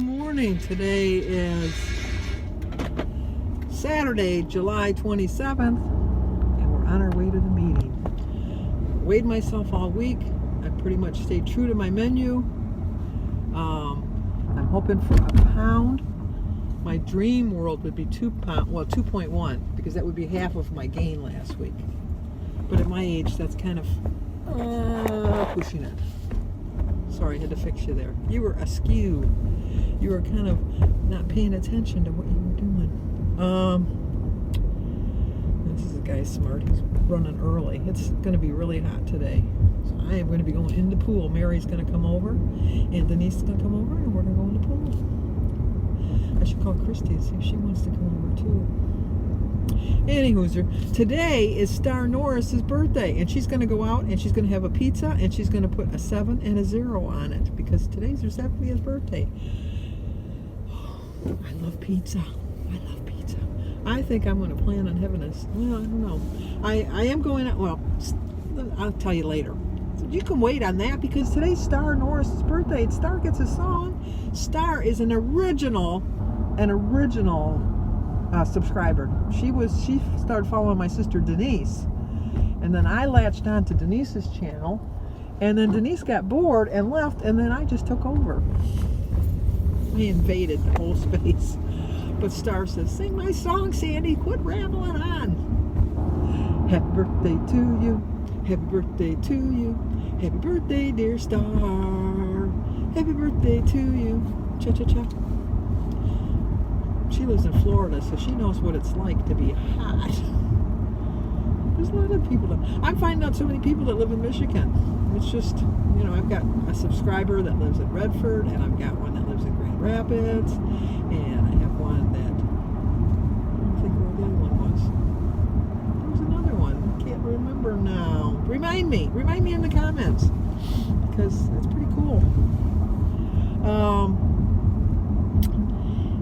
Morning. Today is Saturday, July 27th, and we're on our way to the meeting. Weighed myself all week. I pretty much stayed true to my menu. I'm hoping for a pound. My dream world would be 2 pounds, well, 2.1, because that would be half of my gain last week. But at my age, that's kind of pushing it. Sorry, I had to fix you there. You were askew. You were kind of not paying attention to what you were doing. This is a guy smart. He's running early. It's going to be really hot today. So I am going to be going in the pool. Mary's going to come over, and Denise is going to come over, and we're going to go in the pool. I should call Christy and see if she wants to come over too. Anywhooser, today is Star Norris's birthday, and she's going to go out and she's going to have a pizza, and she's going to put a 7 and a 0 on it because today's her 70th birthday. I love pizza. I love pizza. I think I'm going to plan on having a, well, I don't know. I am going out, well, I'll tell you later. So you can wait on that because today's Star Norris's birthday, and Star gets a song. Star is an original subscriber. She started following my sister Denise, and then I latched on to Denise's channel, and then Denise got bored and left, and then I just took over. I invaded the whole space. But Star says, "Sing my song, Sandy. Quit rambling on." Happy birthday to you. Happy birthday to you. Happy birthday, dear Star. Happy birthday to you. Cha-cha-cha. She lives in Florida, so she knows what it's like to be hot. There's a lot of people I'm finding out so many people that live in Michigan. It's just, you know, I've got a subscriber that lives in Redford, and I've got one that lives in Grand Rapids, and I have one that, I don't think where the other one was. There's another one. I can't remember now. Remind me in the comments, because it's pretty cool.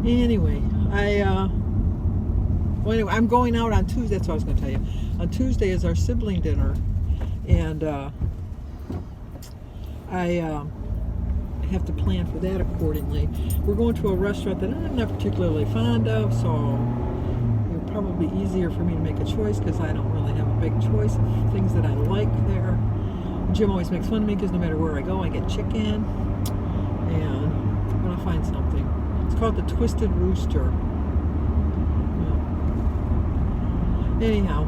Anyway, I'm going out on Tuesday. That's what I was going to tell you. On Tuesday is our sibling dinner, and I have to plan for that accordingly. We're going to a restaurant that I'm not particularly fond of, so it'll probably be easier for me to make a choice because I don't really have a big choice of things that I like there. Jim always makes fun of me because no matter where I go, I get chicken, and I'm going to find something. It's called the Twisted Rooster. Yeah. Anyhow,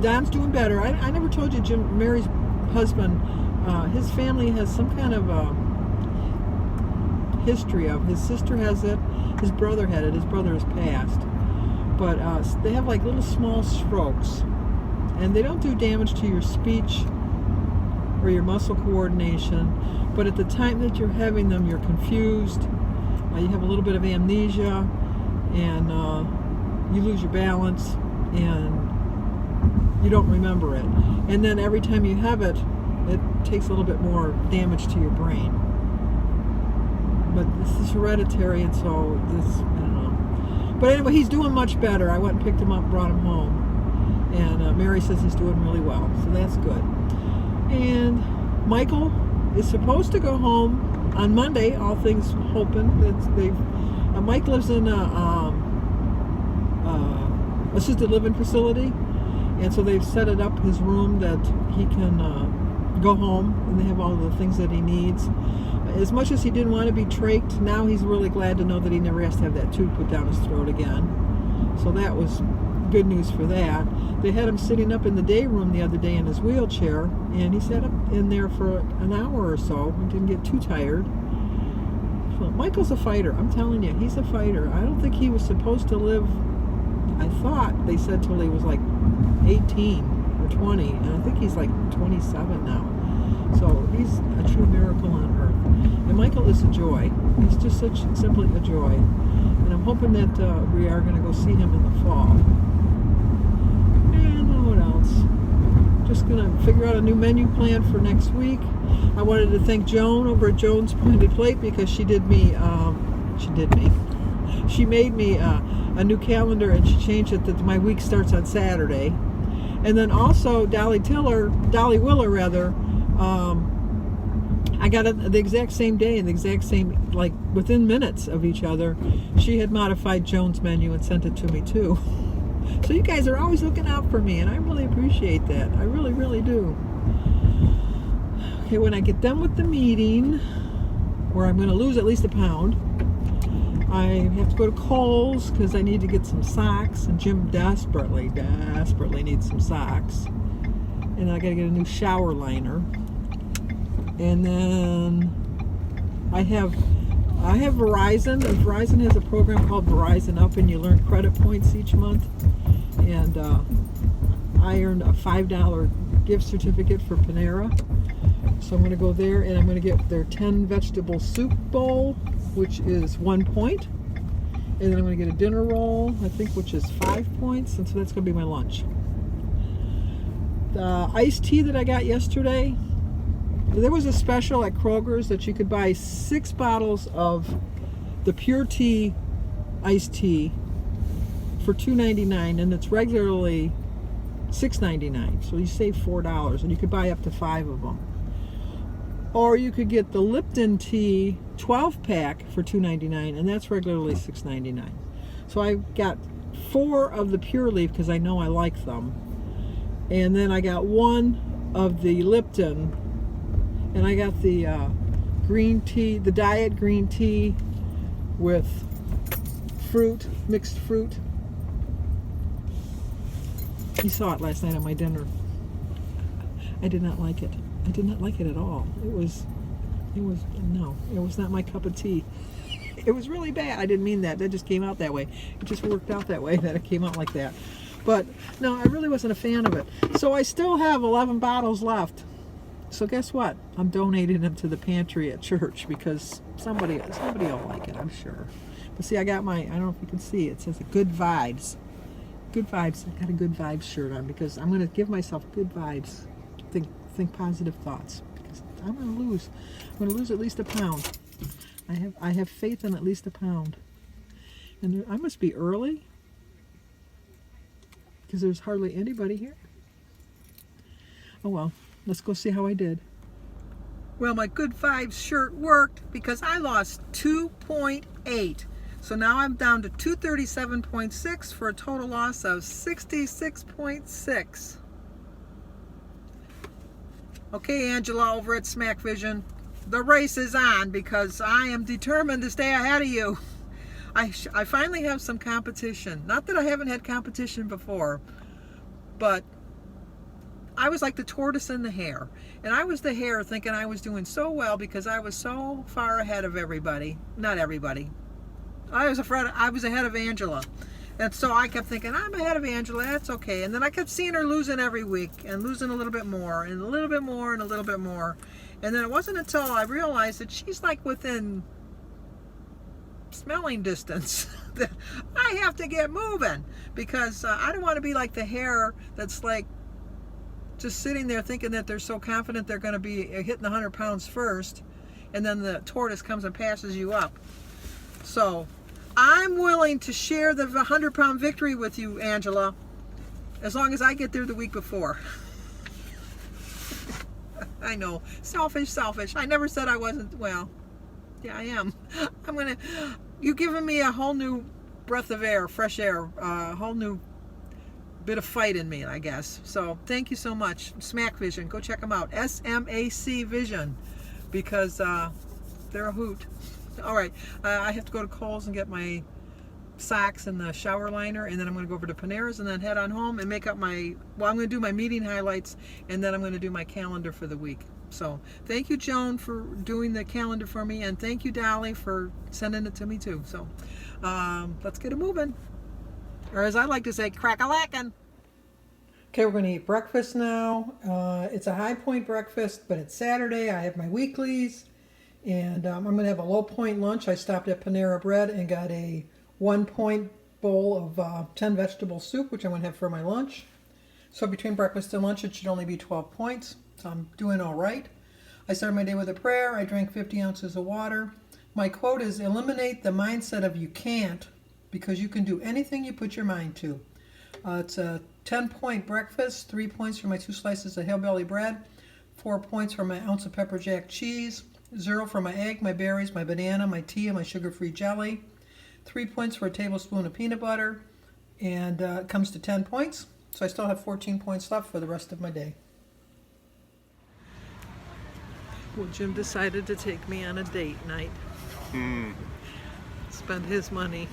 Don's doing better. I never told you, Jim, Mary's husband, his family has some kind of history of. His sister has it. His brother had it. His brother has passed. But they have like little small strokes. And they don't do damage to your speech or your muscle coordination. But at the time that you're having them, you're confused. You have a little bit of amnesia, and you lose your balance, and you don't remember it. And then every time you have it, it takes a little bit more damage to your brain. But this is hereditary, and so this, I don't know. But anyway, he's doing much better. I went and picked him up, brought him home, and Mary says he's doing really well, so that's good. And Michael is supposed to go home on Monday, all things hoping. Mike lives in a assisted living facility, and so they've set it up, his room, that he can go home, and they have all of the things that he needs. As much as he didn't want to be trached, now he's really glad to know that he never has to have that tube put down his throat again. So that was good news for that. They had him sitting up in the day room the other day in his wheelchair, and he sat up in there for an hour or so and didn't get too tired. Well, Michael's a fighter. I'm telling you, he's a fighter. I don't think he was supposed to live, I thought they said till he was like 18 or 20, and I think he's like 27 now. So he's a true miracle on earth. And Michael is a joy. He's just simply a joy. And I'm hoping that we are going to go see him in the fall. And what else? Just going to figure out a new menu plan for next week. I wanted to thank Joan over at Joan's Pointed Plate because she made me a new calendar, and she changed it that my week starts on Saturday. And then also Dolly Willer I got it the exact same day and the exact same, like within minutes of each other. She had modified Joan's menu and sent it to me too. So you guys are always looking out for me, and I really appreciate that. I really, really do. Okay, when I get done with the meeting, where I'm going to lose at least a pound, I have to go to Kohl's because I need to get some socks, and Jim desperately needs some socks. And I got to get a new shower liner. And then I have Verizon, and Verizon has a program called Verizon Up, and you learn credit points each month. And I earned a $5 gift certificate for Panera. So I'm going to go there, and I'm going to get their 10 vegetable soup bowl, which is 1 point. And then I'm going to get a dinner roll, I think, which is 5 points. And so that's going to be my lunch. The iced tea that I got yesterday, there was a special at Kroger's that you could buy 6 bottles of the Pure Tea iced tea for $2.99, and it's regularly $6.99. So you save $4, and you could buy up to 5 of them. Or you could get the Lipton tea 12-pack for $2.99, and that's regularly $6.99. So I got 4 of the Pure Leaf because I know I like them. And then I got 1 of the Lipton, and I got the green tea, the diet green tea with fruit, mixed fruit. You saw it last night on my dinner. I did not like it. I did not like it at all. It was not my cup of tea. It was really bad. I didn't mean that. That just came out that way. It just worked out that way, that it came out like that. But no, I really wasn't a fan of it. So I still have 11 bottles left. So guess what? I'm donating them to the pantry at church because somebody will like it, I'm sure. But see, I got my, I don't know if you can see, it says good vibes. Good vibes. I got a good vibes shirt on because I'm going to give myself good vibes. Think positive thoughts because I'm going to lose. I'm going to lose at least a pound. I have faith in at least a pound. And I must be early because there's hardly anybody here. Oh well, let's go see how I did. Well, my good vibes shirt worked because I lost 2.8. So now I'm down to 237.6 for a total loss of 66.6. Okay, Angela over at Smack Vision, the race is on because I am determined to stay ahead of you. I finally have some competition. Not that I haven't had competition before, but I was like the tortoise and the hare. And I was the hare thinking I was doing so well because I was so far ahead of everybody. Not everybody. I was ahead of Angela. And so I kept thinking, I'm ahead of Angela, that's okay. And then I kept seeing her losing every week and losing a little bit more and a little bit more and a little bit more. And then it wasn't until I realized that she's like within smelling distance that I have to get moving because I don't want to be like the hare that's like just sitting there thinking that they're so confident they're going to be hitting the 100 pounds first, and then the tortoise comes and passes you up. So I'm willing to share the 100-pound victory with you, Angela, as long as I get there the week before. I know, selfish. I never said I wasn't. Well, yeah, I am. You've given me a whole new breath of air, fresh air, a whole new bit of fight in me, I guess. So thank you so much. Smack Vision, go check them out. SMAC Vision, because they're a hoot. All right, I have to go to Kohl's and get my socks and the shower liner, and then I'm going to go over to Panera's and then head on home and make up I'm going to do my meeting highlights, and then I'm going to do my calendar for the week. So thank you, Joan, for doing the calendar for me, and thank you, Dolly, for sending it to me too. So let's get it moving, or as I like to say, crack-a-lackin'. Okay, we're going to eat breakfast now. It's a high point breakfast, but it's Saturday. I have my weeklies, and I'm going to have a low point lunch. I stopped at Panera Bread and got a 1 point bowl of 10 vegetable soup, which I'm going to have for my lunch. So between breakfast and lunch, it should only be 12 points. So I'm doing all right. I started my day with a prayer. I drank 50 ounces of water. My quote is, eliminate the mindset of you can't, because you can do anything you put your mind to. It's a 10-point breakfast, 3 points for my 2 slices of hillbilly bread, 4 points for my ounce of pepper jack cheese, 0 for my egg, my berries, my banana, my tea, and my sugar-free jelly. 3 points for a tablespoon of peanut butter, and it comes to 10 points. So I still have 14 points left for the rest of my day. Well, Jim decided to take me on a date night. Spend his money.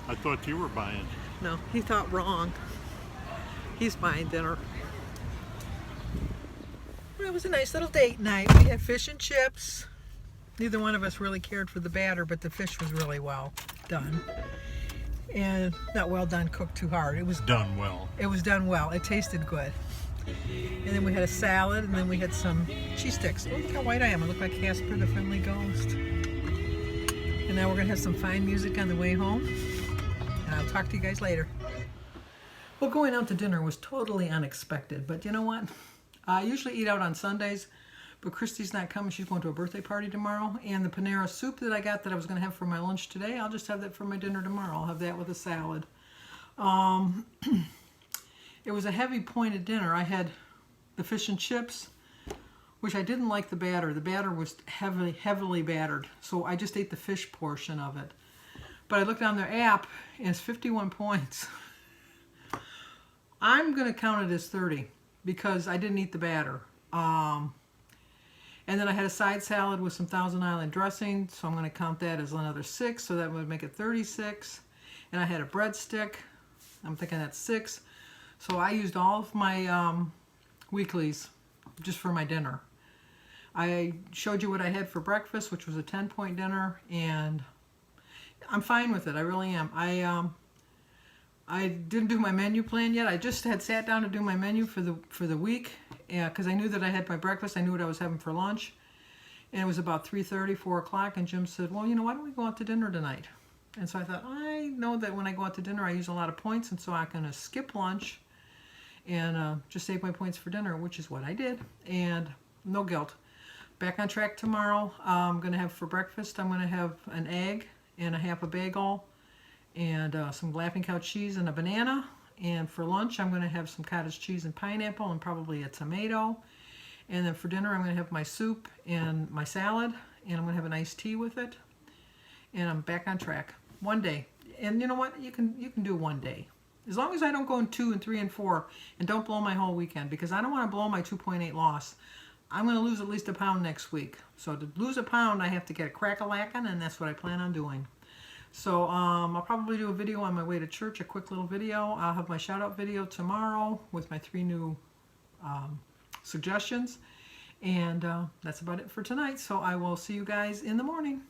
I thought you were buying. No, he thought wrong. He's buying dinner. Well, it was a nice little date night. We had fish and chips. Neither one of us really cared for the batter, but the fish was really well done. And not well done, cooked too hard. It was Done well. It was done well. It tasted good. And then we had a salad, and then we had some cheese sticks. Oh, look how white I am. I look like Casper the Friendly Ghost. And now we're going to have some fine music on the way home. And I'll talk to you guys later. Well, going out to dinner was totally unexpected. But you know what? I usually eat out on Sundays. But Christy's not coming. She's going to a birthday party tomorrow. And the Panera soup that I got that I was going to have for my lunch today, I'll just have that for my dinner tomorrow. I'll have that with a salad. It was a heavy pointed dinner. I had the fish and chips, which I didn't like the batter. The batter was heavily battered. So I just ate the fish portion of it. But I looked on their app, and it's 51 points. I'm going to count it as 30 because I didn't eat the batter. And then I had a side salad with some Thousand Island dressing, so I'm going to count that as another 6, so that would make it 36. And I had a breadstick. I'm thinking that's 6. So I used all of my weeklies just for my dinner. I showed you what I had for breakfast, which was a 10-point dinner, and I'm fine with it. I really am. I didn't do my menu plan yet. I just had sat down to do my menu for the week, because I knew that I had my breakfast. I knew what I was having for lunch, and it was about 3:30, 4 o'clock, and Jim said, well, you know, why don't we go out to dinner tonight? And so I thought, I know that when I go out to dinner, I use a lot of points, and so I'm going to skip lunch and just save my points for dinner, which is what I did, and no guilt. Back on track tomorrow. I'm going to have for breakfast, I'm going to have an egg and a half a bagel and some Laughing Cow cheese and a banana. And for lunch, I'm going to have some cottage cheese and pineapple and probably a tomato. And then for dinner, I'm going to have my soup and my salad, and I'm going to have an iced tea with it. And I'm back on track. One day. And you know what? You can do one day. As long as I don't go in 2 and 3 and 4 and don't blow my whole weekend, because I don't want to blow my 2.8 loss. I'm going to lose at least a pound next week. So to lose a pound, I have to get a crack-a-lackin', and that's what I plan on doing. So I'll probably do a video on my way to church, a quick little video. I'll have my shout-out video tomorrow with my 3 new suggestions. And that's about it for tonight. So I will see you guys in the morning.